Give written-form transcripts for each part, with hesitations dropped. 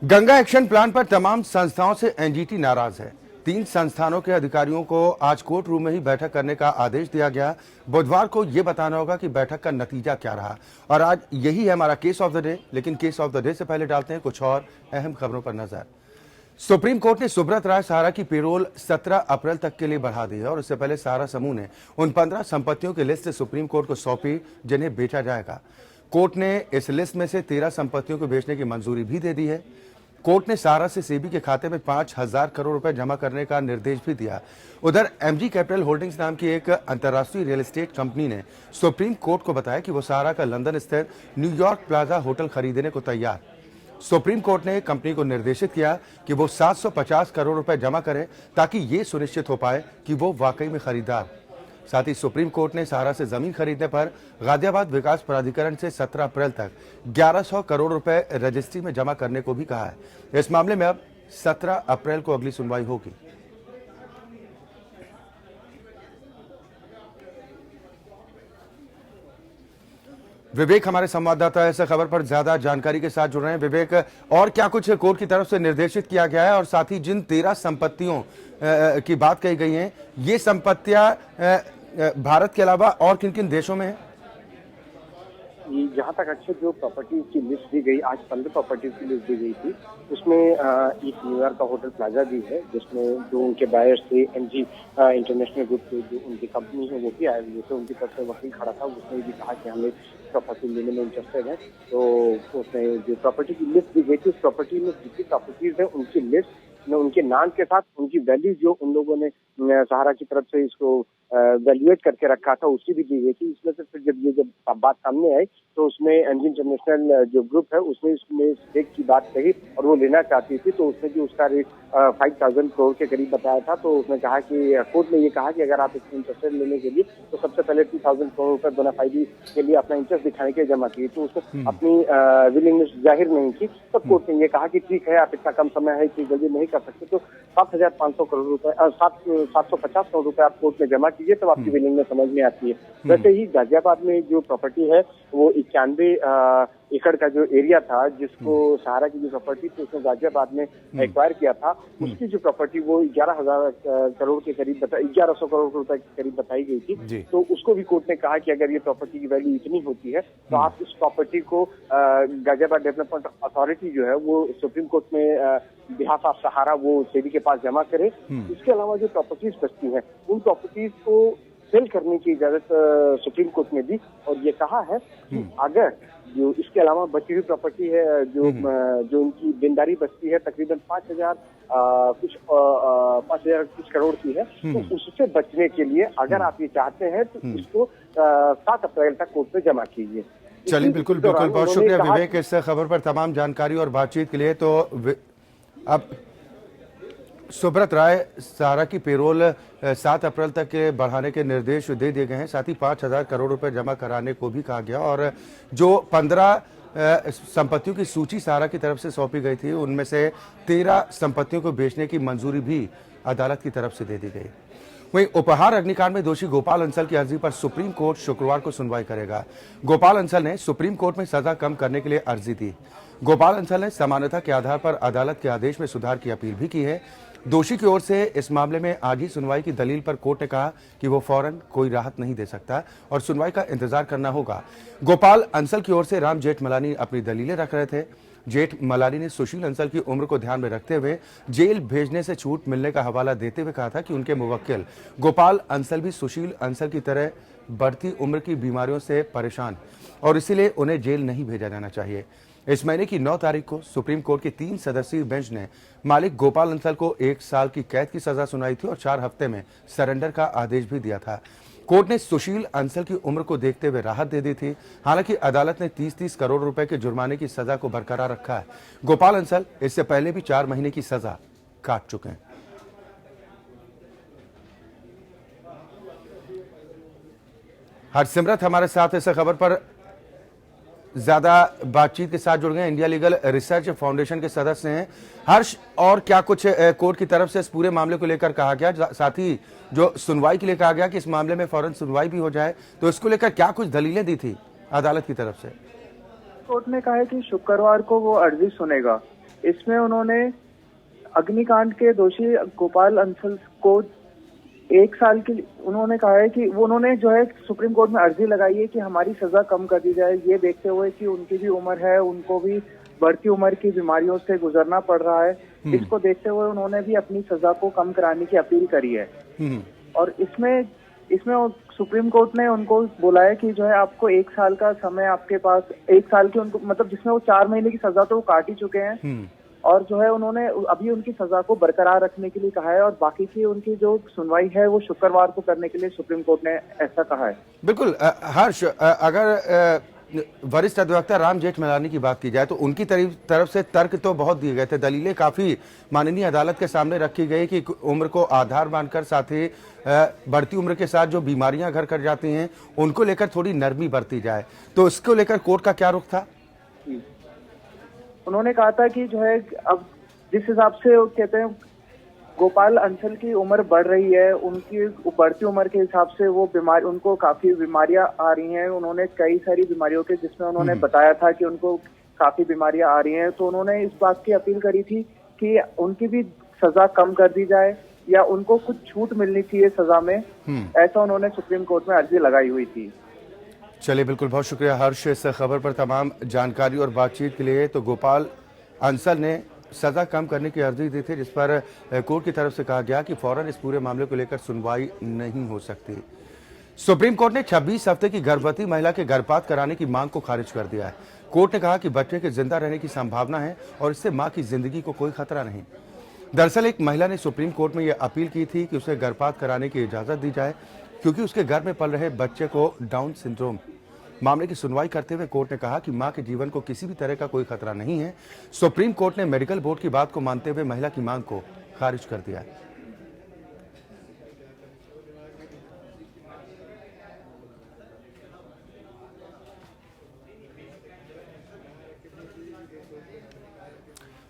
Ganga action plan पर तमाम संस्थाओं से एनजीटी नाराज है। 3 संस्थानों के अधिकारियों को आज कोर्ट रूम में ही बैठक करने का आदेश दिया गया। बुधवार को यह बताना होगा कि बैठक का नतीजा क्या रहा। और आज यही है हमारा केस ऑफ द डे। लेकिन केस ऑफ द डे से पहले डालते हैं कुछ और अहम खबरों पर नजर। सुप्रीम कोर्ट ने सुब्रत राय सहारा की पेरोल 17 अप्रैल तक के लिए बढ़ा दी है और इससे पहले सहारा समूह ने उन 15 संपत्तियों की लिस्ट सुप्रीम कोर्ट को सौंपी जिन्हें बेचा जाएगा। कोर्ट ने इस लिस्ट में से 13 संपत्तियों को बेचने की मंजूरी भी दे दी है। कोर्ट ने सहारा से सेबी के खाते में 5,000 करोड़ रुपए जमा करने का निर्देश भी दिया। उधर एमजी कैपिटल होल्डिंग्स नाम की एक अंतर्राष्ट्रीय रियल एस्टेट कंपनी ने सुप्रीम कोर्ट को बताया कि वो सहारा का लंदन स्थित न्यूयॉर्क प्लाजा होटल खरीदने को तैयार। सुप्रीम कोर्ट ने कंपनी को निर्देशित किया कि वो 750 करोड़ रुपए जमा करे ताकि ये सुनिश्चित हो पाए कि वो वाकई में खरीदार। साथ ही सुप्रीम कोर्ट ने सहारा से जमीन खरीदने पर गाजियाबाद विकास प्राधिकरण से 17 अप्रैल तक 1100 करोड़ रुपए रजिस्ट्री में जमा करने को भी कहा है। इस मामले में अब 17 अप्रैल को अगली सुनवाई होगी। विवेक हमारे संवाददाता इस खबर पर ज्यादा जानकारी के साथ जुड़ रहे हैं। विवेक, और क्या कुछ कोर्ट की तरफ से निर्देशित किया गया है और साथ ही जिन 13 संपत्तियों की बात कही गई है, ये संपत्तियां भारत के अलावा और किन किन देशों में है? जहाँ तक अक्षय जो प्रॉपर्टीज की लिस्ट दी गई, आज 15 प्रॉपर्टीज की लिस्ट दी गई थी, उसमें एक न्यूयॉर्क का होटल प्लाजा भी है जिसमें जो उनके बायर्स थे एमजी इंटरनेशनल ग्रुप के जो उनकी कंपनी है वो भी आए हुए थे। उनकी तरफ से वकील खड़ा था, उसने भी कहा कि हमें प्रॉपर्टी लेने में इंटरेस्टेड है। तो उसने जो प्रॉपर्टी की लिस्ट दी गई थी, उस प्रॉपर्टी में जितनी प्रॉपर्टीज है उनकी लिस्ट में उनके नाम के साथ उनकी वैल्यू जो उन लोगों ने सहारा की तरफ से इसको वैल्यूएट करके रखा था उसकी भी दी गई थी। इसमें से फिर जब बात सामने आई तो उसमें एमजी इंटरनेशनल जो ग्रुप है उसने इसमें स्टेक की बात कही और वो लेना चाहती थी। तो उसने जो उसका रेट 5,000 करोड़ के करीब बताया था। तो उसने कहा कि कोर्ट ने ये कहा कि अगर आप इसमें इंटरेस्टेड लेने के लिए तो सबसे पहले 2,000 करोड़ रुपए बोनाफाइडी के लिए अपना इंटरेस्ट दिखाने के लिए जमा किए। तो उसने अपनी विलिंगनेस जाहिर नहीं की। तो कोर्ट ने ये कहा कि ठीक है, आप इतना कम समय है, इतनी जल्दी नहीं कर सकते, तो 7,500 करोड़ रुपए 750 करोड़ रुपए आप कोर्ट में जमा कीजिए, तब आपकी विलिंगनेस समझ में आती है। वैसे ही गाजियाबाद में जो प्रॉपर्टी है वो 91 एकड़ का जो एरिया था जिसको सहारा की जो प्रॉपर्टी थी उसने गाजियाबाद में एक्वायर किया था, उसकी जो प्रॉपर्टी वो 11,000 करोड़ के करीब 1100 करोड़ रुपए के करीब बताई गई थी। तो उसको भी कोर्ट ने कहा कि अगर ये प्रॉपर्टी की वैल्यू इतनी होती है तो आप इस प्रॉपर्टी को गाजियाबाद डेवलपमेंट अथॉरिटी जो है वो सुप्रीम कोर्ट में बिहाफ ऑफ सहारा वो सेबी के पास जमा करे। इसके अलावा जो प्रॉपर्टीज बचती हैं उन प्रॉपर्टीज को सेल करने की इजाजत सुप्रीम कोर्ट ने दी और ये कहा है कि अगर जो इसके अलावा बची हुई प्रॉपर्टी है जो उनकी देनदारी बचती है तकरीबन 5,000 कुछ करोड़ की है, तो उससे बचने के लिए अगर आप ये चाहते हैं तो इसको 7 अप्रैल तक कोर्ट में जमा कीजिए। चलिए, बिल्कुल बिल्कुल, बहुत शुक्रिया विवेक इस खबर पर तमाम जानकारी और बातचीत के लिए। तो अब सुब्रत राय सहारा की पेरोल 7 अप्रैल तक के बढ़ाने के निर्देश दे दिए गए हैं। साथ ही 5,000 करोड़ रुपए जमा कराने को भी कहा गया और जो 15 संपत्तियों की सूची सहारा की तरफ से सौंपी गई थी उनमें से 13 संपत्तियों को बेचने की मंजूरी भी अदालत की तरफ से दे दी गई। वहीं उपहार अग्निकांड में दोषी गोपाल अंसल की अर्जी पर सुप्रीम कोर्ट शुक्रवार को सुनवाई करेगा। गोपाल अंसल ने सुप्रीम कोर्ट में सजा कम करने के लिए अर्जी दी। गोपाल अंसल ने समानता के आधार पर अदालत के आदेश में सुधार की अपील भी की है। दोषी की ओर से इस मामले में आज ही सुनवाई की दलील पर कोर्ट ने कहा कि वो फौरन कोई राहत नहीं दे सकता और सुनवाई का इंतजार करना होगा। गोपाल अंसल की ओर से राम जेठमलानी अपनी दलीलें रख रहे थे। जेठमलानी ने सुशील अंसल की उम्र को ध्यान में रखते हुए जेल भेजने से छूट मिलने का हवाला देते हुए कहा था कि उनके मुवक्किल गोपाल अंसल भी सुशील अंसल की तरह बढ़ती उम्र की बीमारियों से परेशान और इसीलिए उन्हें जेल नहीं भेजा जाना चाहिए। इस महीने की 9 तारीख को सुप्रीम कोर्ट की 3 सदस्यीय बेंच ने मालिक गोपाल अंसल को 1 साल की कैद की सजा सुनाई थी और 4 हफ्ते में सरेंडर का आदेश भी दिया था। कोर्ट ने सुशील अंसल की उम्र को देखते हुए राहत दे दी थी। हालांकि अदालत ने 30-30 करोड़ रुपए के जुर्माने की सजा को बरकरार रखा है। गोपाल अंसल इससे पहले भी 4 महीने की सजा काट चुके हैं। हरसिमरत हमारे साथ इस खबर पर ज्यादा बातचीत के साथ जुड़ गए। इंडिया लीगल रिसर्च फाउंडेशन के सदस्य हैं हर्ष, और क्या कुछ कोर्ट की तरफ से इस पूरे मामले को लेकर कहा गया, साथ ही जो सुनवाई के लिए कहा गया कि इस मामले में फौरन सुनवाई भी हो जाए, तो इसको लेकर क्या कुछ दलीलें दी थी अदालत की तरफ से? कोर्ट ने कहा है कि शुक्रवार को वो अर्जी सुनेगा इसमें उन्होंने अग्निकांड के दोषी गोपाल अंसल को 1 साल की, उन्होंने कहा है कि वो उन्होंने जो है सुप्रीम कोर्ट में अर्जी लगाई है कि हमारी सजा कम कर दी जाए, ये देखते हुए कि उनकी भी उम्र है, उनको भी बढ़ती उम्र की बीमारियों से गुजरना पड़ रहा है। इसको देखते हुए उन्होंने भी अपनी सजा को कम कराने की अपील करी है। और इसमें सुप्रीम कोर्ट ने उनको बोला है कि जो है आपको 1 साल का समय, आपके पास 1 साल की उनको, मतलब जिसमें वो 4 महीने की सजा तो वो काट ही चुके हैं, और जो है उन्होंने अभी उनकी सजा को बरकरार रखने के लिए कहा है, और बाकी की उनकी जो सुनवाई है वो शुक्रवार को करने के लिए सुप्रीम कोर्ट ने ऐसा कहा है। बिल्कुल हर्ष, अगर वरिष्ठ अधिवक्ता राम जेठमलानी की बात की जाए तो उनकी तरफ से तर्क तो बहुत दिए गए थे, दलीलें काफी माननीय अदालत के सामने रखी गई कि उम्र को आधार मानकर, साथ ही बढ़ती उम्र के साथ जो बीमारियां घर कर जाती हैं उनको लेकर थोड़ी नरमी बरती जाए, तो इसको लेकर कोर्ट का क्या रुख था? उन्होंने कहा था कि जो है अब जिस हिसाब से वो कहते हैं गोपाल अंसल की उम्र बढ़ रही है, उनकी बढ़ती उम्र के हिसाब से वो बीमारी, उनको काफी बीमारियां आ रही हैं। उन्होंने कई सारी बीमारियों के, जिसमें उन्होंने बताया था कि उनको काफी बीमारियां आ रही हैं, तो उन्होंने इस बात की अपील करी थी कि उनकी भी सजा कम कर दी जाए या उनको कुछ छूट मिलनी चाहिए सजा में, ऐसा उन्होंने सुप्रीम कोर्ट में अर्जी लगाई हुई थी। चलिए, बिल्कुल, बहुत शुक्रिया हर्ष इस खबर पर तमाम जानकारी और बातचीत के लिए। तो गोपाल अंसल ने सजा कम करने की अर्जी दी थी, जिस पर कोर्ट की तरफ से कहा गया कि फौरन इस पूरे मामले को लेकर सुनवाई नहीं हो सकती। सुप्रीम कोर्ट ने 26 हफ्ते की गर्भवती महिला के गर्भपात कराने की मांग को खारिज कर दिया है। कोर्ट ने कहा कि बच्चे के जिंदा रहने की संभावना है और इससे मां की जिंदगी को कोई खतरा नहीं। दरअसल एक महिला ने सुप्रीम कोर्ट में यह अपील की थी कि उसे गर्भपात कराने की इजाजत दी जाए, क्योंकि उसके गर्भ में पल रहे बच्चे को डाउन सिंड्रोम। मामले की सुनवाई करते हुए कोर्ट ने कहा कि मां के जीवन को किसी भी तरह का कोई खतरा नहीं है। सुप्रीम कोर्ट ने मेडिकल बोर्ड की बात को मानते हुए महिला की मांग को खारिज कर दिया है।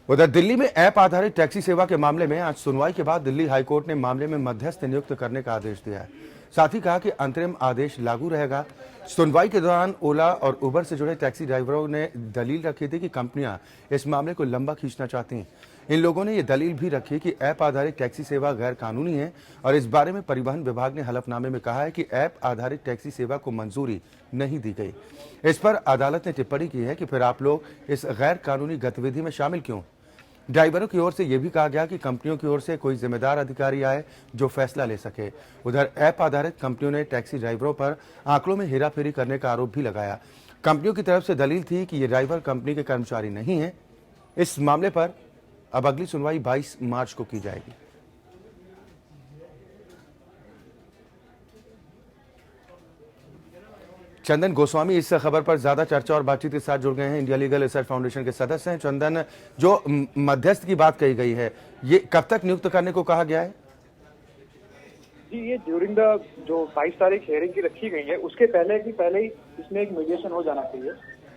उधर दिल्ली में ऐप आधारित टैक्सी सेवा के मामले में आज सुनवाई के बाद दिल्ली हाईकोर्ट ने मामले में मध्यस्थ नियुक्त करने का आदेश दिया है। साथ ही कहा कि अंतरिम आदेश लागू रहेगा। सुनवाई के दौरान ओला और उबर से जुड़े टैक्सी ड्राइवरों ने दलील रखी थी कि कंपनियां इस मामले को लंबा खींचना चाहती हैं। इन लोगों ने यह दलील भी रखी कि ऐप आधारित टैक्सी सेवा गैर कानूनी है, और इस बारे में परिवहन विभाग ने हलफनामे में कहा है कि ऐप आधारित टैक्सी सेवा को मंजूरी नहीं दी गई। इस पर अदालत ने टिप्पणी की है कि फिर आप लोग इस गैर कानूनी गतिविधि में शामिल क्यों? ड्राइवरों की ओर से यह भी कहा गया कि कंपनियों की ओर से कोई जिम्मेदार अधिकारी आए जो फैसला ले सके। उधर ऐप आधारित कंपनियों ने टैक्सी ड्राइवरों पर आंकड़ों में हेराफेरी करने का आरोप भी लगाया। कंपनियों की तरफ से दलील थी कि ये ड्राइवर कंपनी के कर्मचारी नहीं हैं। इस मामले पर अब अगली सुनवाई 22 मार्च को की जाएगी। चंदन गोस्वामी इस खबर पर ज्यादा चर्चा और बातचीत के साथ जुड़ गए हैं। इंडिया लीगल रिसर्च फाउंडेशन के सदस्य हैं। चंदन, जो मध्यस्थ की बात कही गई है, ये कब तक नियुक्त करने को कहा गया है? जी, ये ड्यूरिंग द जो 22 तारीख हियरिंग की रखी गई है, उसके पहले ही इसमें एक मीडिएशन हो जाना चाहिए।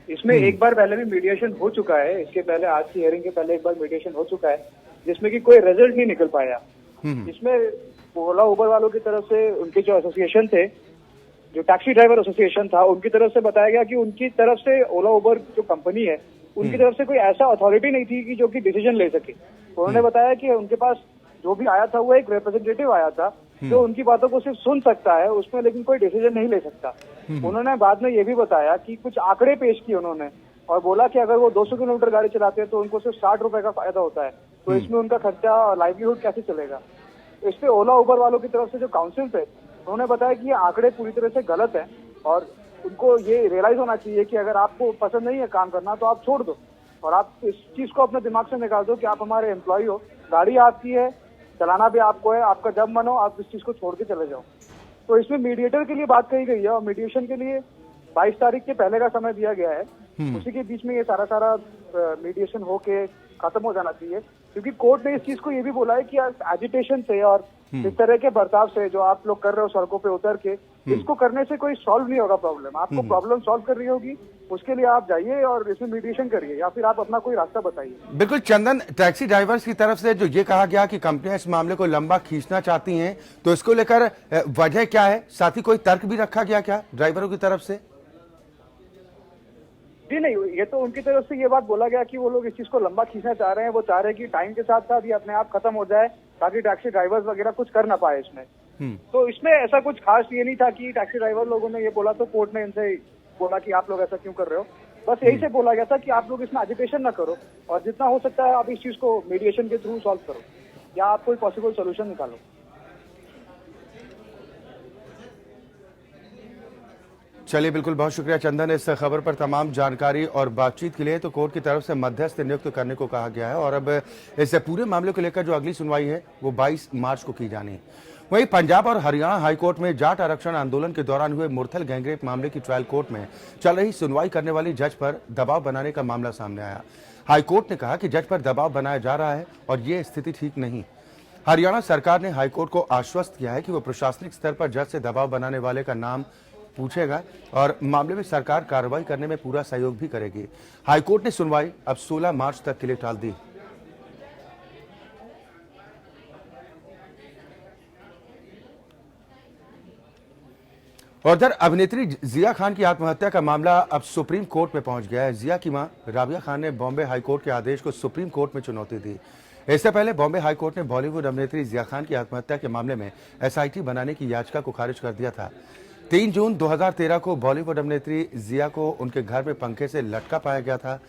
इसमें एक बार पहले भी मीडिएशन हो चुका है। इसके पहले, आज की हियरिंग के पहले एक बार मीडिएशन हो चुका है, जिसमें कि कोई रिजल्ट नहीं निकल पाया। इसमें ओला उबर वालों की तरफ से, उनके जो एसोसिएशन थे, जो टैक्सी ड्राइवर एसोसिएशन था, उनकी तरफ से बताया गया कि उनकी तरफ से ओला उबर जो कंपनी है, उनकी तरफ से कोई ऐसा अथॉरिटी नहीं थी कि जो कि डिसीजन ले सके। उन्होंने बताया कि उनके पास जो भी आया था वो एक रिप्रेजेंटेटिव आया था जो उनकी बातों को सिर्फ सुन सकता है, उसमें लेकिन कोई डिसीजन नहीं ले सकता। उन्होंने बाद में ये भी बताया कि कुछ आंकड़े पेश किए उन्होंने, और बोला कि अगर वो 200 किलोमीटर गाड़ी चलाते हैं तो उनको सिर्फ 60 रुपए का फायदा होता है, तो इसमें उनका खर्चा और लाइवलीहुड कैसे चलेगा। इस पे ओला उबर वालों की तरफ से जो काउंसिल थे, उन्होंने बताया कि ये आंकड़े पूरी तरह से गलत हैं और उनको ये रियलाइज होना चाहिए कि अगर आपको पसंद नहीं है काम करना तो आप छोड़ दो, और आप इस चीज को अपने दिमाग से निकाल दो कि आप हमारे एम्प्लॉय हो, गाड़ी आपकी है, चलाना भी आपको है, आपका जब मन हो आप इस चीज को छोड़ के चले जाओ। तो इसमें मीडिएटर के लिए बात कही गई है, और मीडिएशन के लिए 22 तारीख के पहले का समय दिया गया है। उसी के बीच में ये सारा मीडिएशन होके खत्म हो जाना चाहिए, क्योंकि कोर्ट ने इस चीज को ये भी बोला है कि एजिटेशन से और इस तरह के बर्ताव से जो आप लोग कर रहे हो सड़कों पे उतर के, इसको करने से कोई सॉल्व नहीं होगा प्रॉब्लम। आपको प्रॉब्लम सॉल्व करनी होगी, उसके लिए आप जाइए और इसमें मीडिएशन करिए, या फिर आप अपना कोई रास्ता बताइए। बिल्कुल चंदन, टैक्सी ड्राइवर्स की तरफ से जो ये कहा गया कि कंपनियां इस मामले को लंबा खींचना चाहती हैं, तो इसको लेकर वजह क्या है? साथ ही कोई तर्क भी रखा गया क्या ड्राइवरों की तरफ से? जी नहीं, ये तो उनकी तरफ से ये बात बोला गया कि वो लोग इस चीज को लंबा खींचना चाह रहे हैं। वो चाह रहे हैं कि टाइम के साथ साथ ये अपने आप खत्म हो जाए ताकि टैक्सी ड्राइवर्स वगैरह कुछ कर ना पाए इसमें। तो इसमें ऐसा कुछ खास ये नहीं था कि टैक्सी ड्राइवर लोगों ने ये बोला तो कोर्ट ने इनसे बोला कि आप लोग ऐसा क्यों कर रहे हो। बस यही से बोला गया था कि आप लोग इसमें एजिटेशन ना करो और जितना हो सकता है आप इस चीज को मीडिएशन के थ्रू सॉल्व करो या आप कोई पॉसिबल सोल्यूशन निकालो। चलिए, बिल्कुल, बहुत शुक्रिया चंदन इस खबर पर तमाम जानकारी और बातचीत के लिए। तो कोर्ट की तरफ से मध्यस्थ नियुक्त करने को कहा गया है और अब इस पूरे मामले को लेकर जो अगली सुनवाई है वो 22 मार्च को की जानी है। वहीं पंजाब और हरियाणा हाईकोर्ट में जाट आरक्षण आंदोलन के दौरान हुए मुरथल गैंगरेप मामले की ट्रायल कोर्ट में चल रही सुनवाई करने वाली जज पर दबाव बनाने का मामला सामने आया। हाईकोर्ट ने कहा कि जज पर दबाव बनाया जा रहा है और ये स्थिति ठीक नहीं। हरियाणा सरकार ने हाईकोर्ट को आश्वस्त किया है कि वो प्रशासनिक स्तर पर जज से दबाव बनाने वाले का नाम पूछेगा और मामले में सरकार कार्रवाई करने में पूरा सहयोग भी करेगी। हाईकोर्ट ने सुनवाई अब 16 मार्च तक के लिए टाल दी। और उधर अभिनेत्री जिया खान की आत्महत्या का मामला अब सुप्रीम कोर्ट में पहुंच गया है। जिया की मां राबिया खान ने बॉम्बे हाईकोर्ट के आदेश को सुप्रीम कोर्ट में चुनौती दी। इससे पहले बॉम्बे हाईकोर्ट ने बॉलीवुड अभिनेत्री जिया खान की आत्महत्या के मामले में एसआईटी बनाने की याचिका को खारिज कर दिया था। 3 जून 2013 को बॉलीवुड अभिनेत्री जिया को उनके घर में पंखे से लटका पाया गया था।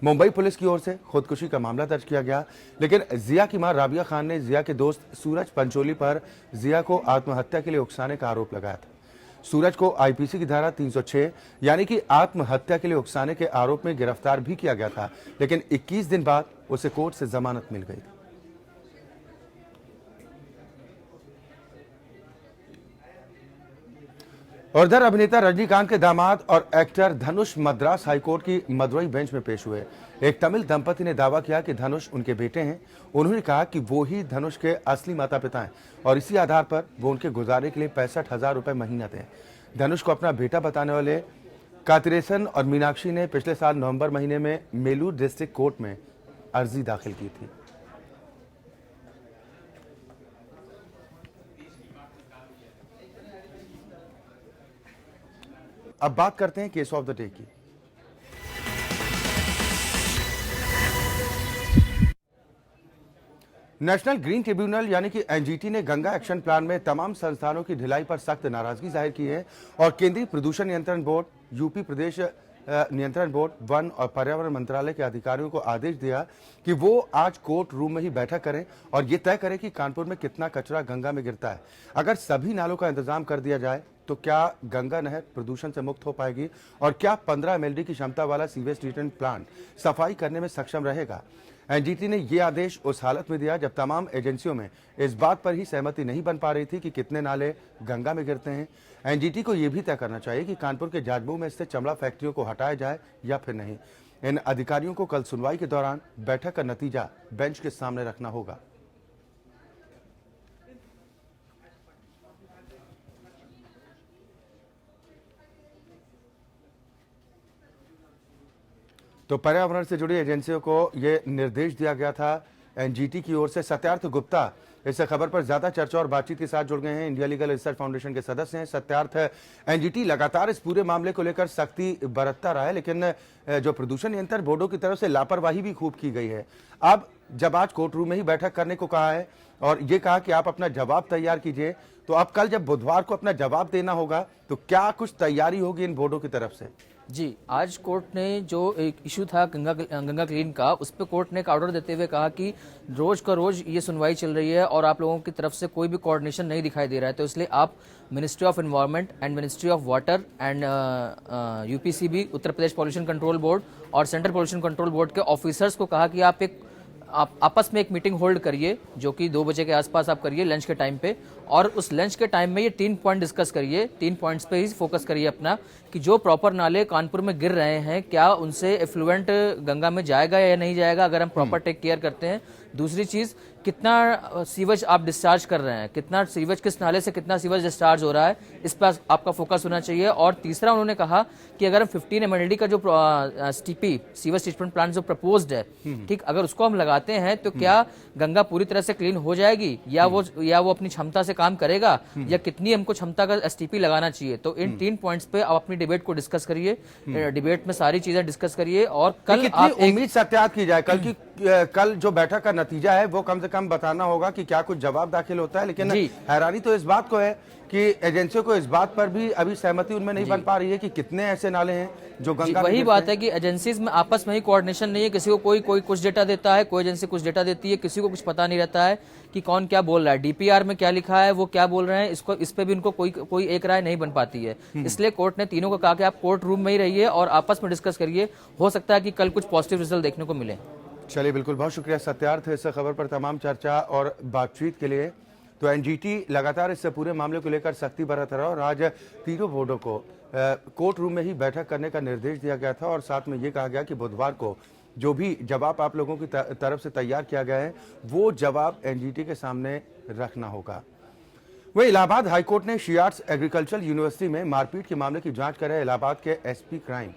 मुंबई पुलिस की ओर से खुदकुशी का मामला दर्ज किया गया, लेकिन जिया की मां राबिया खान ने जिया के दोस्त सूरज पंचोली पर जिया को आत्महत्या के लिए उकसाने का आरोप लगाया था। सूरज को आईपीसी की धारा 306 यानी कि आत्महत्या के लिए उकसाने के आरोप में गिरफ्तार भी किया गया था, लेकिन 21 दिन बाद उसे कोर्ट से जमानत मिल गई। और इधर अभिनेता रजनीकांत के दामाद और एक्टर धनुष मद्रास हाईकोर्ट की मदुरई बेंच में पेश हुए। एक तमिल दंपति ने दावा किया कि धनुष उनके बेटे हैं। उन्होंने कहा कि वो ही धनुष के असली माता पिता हैं और इसी आधार पर वो उनके गुजारे के लिए 65,000 रुपए महीना दें। धनुष को अपना बेटा बताने वाले कातिरेसन और मीनाक्षी ने पिछले साल नवंबर महीने में मेलूर डिस्ट्रिक्ट कोर्ट में अर्जी दाखिल की थी। अब बात करते हैं केस ऑफ द डे की। नेशनल ग्रीन ट्रिब्यूनल यानी कि एनजीटी ने गंगा एक्शन प्लान में तमाम संस्थानों की ढिलाई पर सख्त नाराजगी जाहिर की है और केंद्रीय प्रदूषण नियंत्रण बोर्ड, यूपी प्रदेश नियंत्रण बोर्ड, वन और पर्यावरण मंत्रालय के अधिकारियों को आदेश दिया कि वो आज कोर्ट रूम में ही बैठक करें और ये तय करें कि कानपुर में कितना कचरा गंगा में गिरता है। अगर सभी नालों का इंतजाम कर दिया जाए तो क्या गंगा नहर प्रदूषण से मुक्त हो पाएगी और क्या 15 MLD की क्षमता वाला सीवेज ट्रीटमेंट प्लांट सफाई करने में सक्षम रहेगा। एनजीटी ने यह आदेश उस हालत में दिया जब तमाम एजेंसियों में इस बात पर ही सहमति नहीं बन पा रही थी कि कितने नाले गंगा में गिरते हैं। एनजीटी को यह भी तय करना चाहिए कि कानपुर के जाजबू में स्थित चमड़ा फैक्ट्रियों को हटाया जाए या फिर नहीं। इन अधिकारियों को कल सुनवाई के दौरान बैठक का नतीजा बेंच के सामने रखना होगा। तो पर्यावरण से जुड़ी एजेंसियों को यह निर्देश दिया गया था एनजीटी की ओर से। सत्यार्थ गुप्ता इस खबर पर ज्यादा चर्चा और बातचीत के साथ जुड़ गए हैं। इंडिया लीगल रिसर्च फाउंडेशन के सदस्य हैं सत्यार्थ। एनजीटी लगातार इस पूरे मामले को लेकर सख्ती बरतता रहा है, लेकिन जो प्रदूषण नियंत्रण बोर्डों की तरफ से लापरवाही भी खूब की गई है। अब जब आज कोर्ट रूम में ही बैठक करने को कहा है और ये कहा कि आप अपना जवाब तैयार कीजिए, तो अब कल जब बुधवार को अपना जवाब देना होगा तो क्या कुछ तैयारी होगी इन बोर्डों की तरफ से? जी, आज कोर्ट ने जो एक इशू था गंगा क्लीन का, उस पर कोर्ट ने एक ऑर्डर देते हुए कहा कि रोज का रोज ये सुनवाई चल रही है और आप लोगों की तरफ से कोई भी कोऑर्डिनेशन नहीं दिखाई दे रहा है, तो इसलिए आप ministry of environment and ministry of water and UPCB, Uttar Pradesh pollution control board और सेंट्रल पॉल्यूशन कंट्रोल बोर्ड के ऑफिसर्स को कहा कि आप आपस में एक मीटिंग होल्ड करिए, जो कि 2 बजे के आसपास आप करिए लंच के टाइम पे, और उस लंच के टाइम में ये 3 पॉइंट डिस्कस करिए। 3 पॉइंट्स पे ही फोकस करिए अपना कि जो प्रॉपर नाले कानपुर में गिर रहे हैं क्या उनसे एफ्लुएंट गंगा में जाएगा या नहीं जाएगा। अगर हम प्रॉपर टेक केयर करते हैं, दूसरी चीज, कितना सीवेज आप डिस्चार्ज कर रहे हैं, कितना सीवेज, किस नाले से कितना सीवेज डिस्चार्ज हो रहा है, इस पर आपका फोकस होना चाहिए। और तीसरा उन्होंने कहा कि अगर हम 15 MLD का जो STP सीवेज ट्रीटमेंट प्लांट जो प्रपोज्ड है, ठीक, अगर उसको हम लगाते हैं तो क्या गंगा पूरी तरह से क्लीन हो जाएगी, या वो अपनी क्षमता से काम करेगा, या कितनी हमको क्षमता का STP लगाना चाहिए। तो इन 3 पॉइंट्स पे आप अपनी डिबेट को डिस्कस करिए, डिबेट में सारी चीजें डिस्कस करिए, और कल आप उम्मीद सत्यात की जाए कल जो बैठक का नतीजा है वो कम से कम बताना होगा कि क्या कुछ जवाब दाखिल होता है। लेकिन हैरानी तो इस बात को है कि एजेंसियों को इस बात पर भी अभी सहमति उनमें नहीं बन पा रही है कि कितने ऐसे नाले हैं जो गंगा, वही बात है कि एजेंसीज में आपस में ही कोऑर्डिनेशन नहीं है। किसी को कोई कुछ डेटा देता है, कोई एजेंसी कुछ डेटा देती है, किसी को कुछ पता नहीं रहता है कि कौन क्या बोल रहा है, DPR में क्या लिखा है, वो क्या बोल रहे हैं, इस पे भी उनको कोई एक राय नहीं बन पाती है। इसलिए कोर्ट ने तीनों को कहा कि आप कोर्ट रूम में ही रहिए और आपस में डिस्कस करिए, हो सकता है कि कल कुछ पॉजिटिव रिजल्ट देखने को मिले। चलिए, बिल्कुल, बहुत शुक्रिया सत्यार्थ इस खबर पर तमाम चर्चा और बातचीत के लिए। तो NGT लगातार इस पूरे मामले को लेकर सख्ती बरत रहा और आज तीनों बोर्डों को कोर्ट रूम में ही बैठक करने का निर्देश दिया गया था और साथ में ये कहा गया कि बुधवार को जो भी जवाब आप लोगों की तरफ से तैयार किया गया है वो जवाब NGT के सामने रखना होगा। वही इलाहाबाद हाईकोर्ट ने शियार्ट्स एग्रीकल्चरल यूनिवर्सिटी में मारपीट के मामले की जांच कर रहे इलाहाबाद के SP क्राइम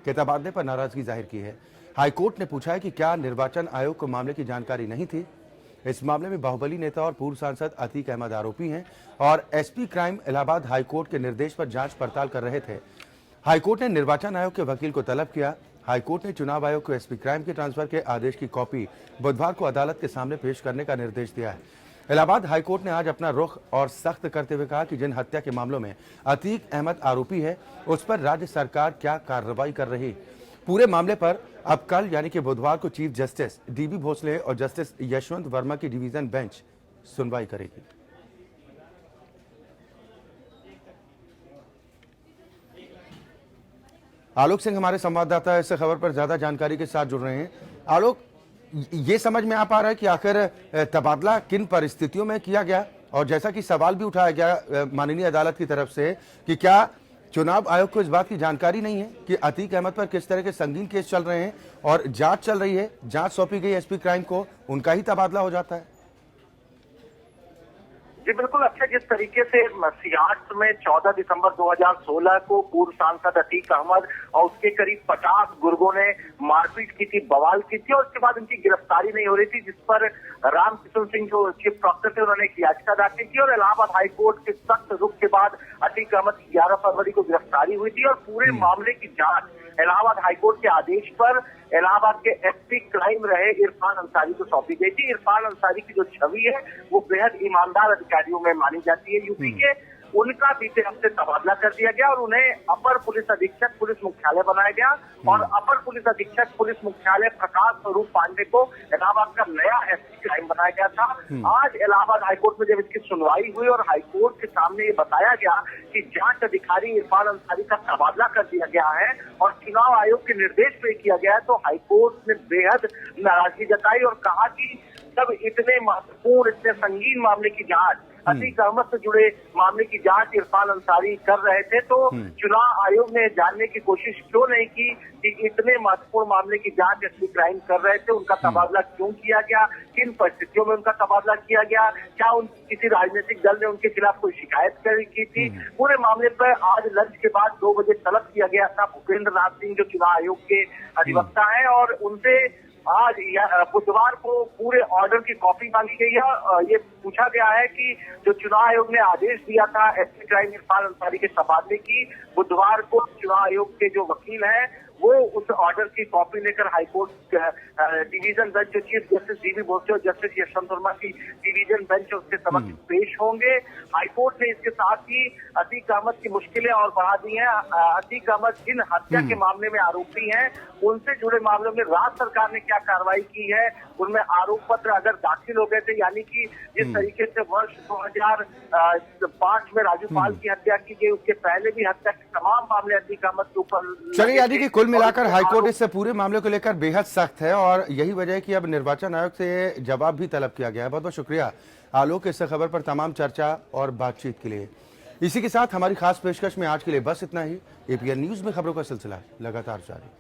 के तबादले पर नाराजगी जाहिर की है। हाईकोर्ट ने पूछा है कि क्या निर्वाचन आयोग को मामले की जानकारी नहीं थी। इस मामले में बाहुबली नेता और पूर्व सांसद अतीक अहमद आरोपी हैं और SP क्राइम इलाहाबाद हाईकोर्ट के निर्देश पर जांच पड़ताल कर रहे थे। हाईकोर्ट ने निर्वाचन आयोग के वकील को तलब किया। हाईकोर्ट ने चुनाव आयोग को SP क्राइम के ट्रांसफर के आदेश की कॉपी बुधवार को अदालत के सामने पेश करने का निर्देश दिया है। इलाहाबाद हाईकोर्ट ने आज अपना रुख और सख्त करते हुए कहा कि जिन हत्या के मामलों में अतीक अहमद आरोपी है उस पर राज्य सरकार क्या कार्रवाई कर रही। पूरे मामले पर अब कल यानी कि बुधवार को चीफ जस्टिस DB भोसले और जस्टिस यशवंत वर्मा की डिवीजन बेंच सुनवाई करेगी। आलोक सिंह हमारे संवाददाता इस खबर पर ज्यादा जानकारी के साथ जुड़ रहे हैं। आलोक, ये समझ में आ पा रहा है कि आखिर तबादला किन परिस्थितियों में किया गया, और जैसा कि सवाल भी उठाया गया माननीय अदालत की तरफ से कि क्या चुनाव आयोग को इस बात की जानकारी नहीं है कि अतीक अहमद पर किस तरह के संगीन केस चल रहे हैं और जांच चल रही है, जांच सौंपी गई SP क्राइम को, उनका ही तबादला हो जाता है। जी बिल्कुल, अच्छा, जिस तरीके से सियाट्स में 14 दिसंबर 2016 को पूर्व सांसद अतीक अहमद और उसके करीब 50 गुर्गों ने मारपीट की थी, बवाल की थी और उसके बाद उनकी गिरफ्तारी नहीं हो रही थी, जिस पर राम किशन सिंह जो चीफ प्रॉक्टर थे उन्होंने एक याचिका दाखिल की और इलाहाबाद हाईकोर्ट के सख्त रुख के बाद अतीक अहमद की 11 फरवरी को गिरफ्तारी हुई थी और पूरे मामले की जांच इलाहाबाद हाईकोर्ट के आदेश पर इलाहाबाद के SP क्राइम रहे इरफान अंसारी को सौंपी गई थी। इरफान अंसारी की जो छवि है वो बेहद ईमानदार अधिकारियों में मानी जाती है यूपी के। उनका बीते हफ्ते तबादला कर दिया गया और उन्हें अपर पुलिस अधीक्षक पुलिस मुख्यालय बनाया गया और अपर पुलिस अधीक्षक पुलिस मुख्यालय प्रकाश स्वरूप पांडे को इलाहाबाद का नया SP क्राइम बनाया गया था। आज इलाहाबाद हाईकोर्ट में जब इसकी सुनवाई हुई और हाईकोर्ट के सामने ये बताया गया कि जांच अधिकारी इरफान अंसारी का तबादला कर दिया गया है और चुनाव आयोग के निर्देश पे किया गया है, तो हाईकोर्ट ने बेहद नाराजगी जताई और कहा कि जब इतने महत्वपूर्ण, इतने संगीन मामले की जांच, अतीक अहमद से जुड़े मामले की जांच इरफान अंसारी कर रहे थे, तो चुनाव आयोग ने जानने की कोशिश क्यों नहीं की कि इतने महत्वपूर्ण मामले की जांच SP क्राइम कर रहे थे, उनका तबादला क्यों किया गया, किन परिस्थितियों में उनका तबादला किया गया, क्या किसी राजनीतिक दल ने उनके खिलाफ कोई शिकायत की थी। पूरे मामले पर आज लंच के बाद 2 बजे तलब किया गया था भूपेंद्र नाथ सिंह जो चुनाव आयोग के अधिवक्ता है और उनसे आज बुधवार को पूरे ऑर्डर की कॉपी मांगी गई है। ये पूछा गया है कि जो चुनाव आयोग ने आदेश दिया था SP क्राइम इरफान अंसारी के तबादले की, बुधवार को चुनाव आयोग के जो वकील हैं वो उस ऑर्डर की कॉपी लेकर हाईकोर्ट डिवीजन बेंच जो चीफ जस्टिस DB भोसले और जस्टिस यशवंत वर्मा की डिवीजन बेंच उसके समक्ष पेश होंगे। हाईकोर्ट ने इसके साथ ही अतीक अहमद की मुश्किलें और बढ़ा दी हैं। अतीक अहमद जिन हत्या के मामले में आरोपी हैं उनसे जुड़े मामलों में राज्य सरकार ने क्या कार्रवाई की है, उनमें आरोप पत्र अगर दाखिल हो गए थे, यानी कि जिस तरीके से वर्ष 2005 में राजू पाल की हत्या की गई, उसके पहले भी हत्या के तमाम मामले अतीक अहमद के ऊपर। चलिए, यानी कि कुल मिलाकर हाईकोर्ट इस पूरे मामले को लेकर बेहद सख्त है और यही वजह है कि अब निर्वाचन आयोग से जवाब भी तलब किया गया है। बहुत बहुत शुक्रिया आलोक इस खबर पर तमाम चर्चा और बातचीत के लिए। इसी के साथ हमारी खास पेशकश में आज के लिए बस इतना ही। APN न्यूज में खबरों का सिलसिला लगातार जारी।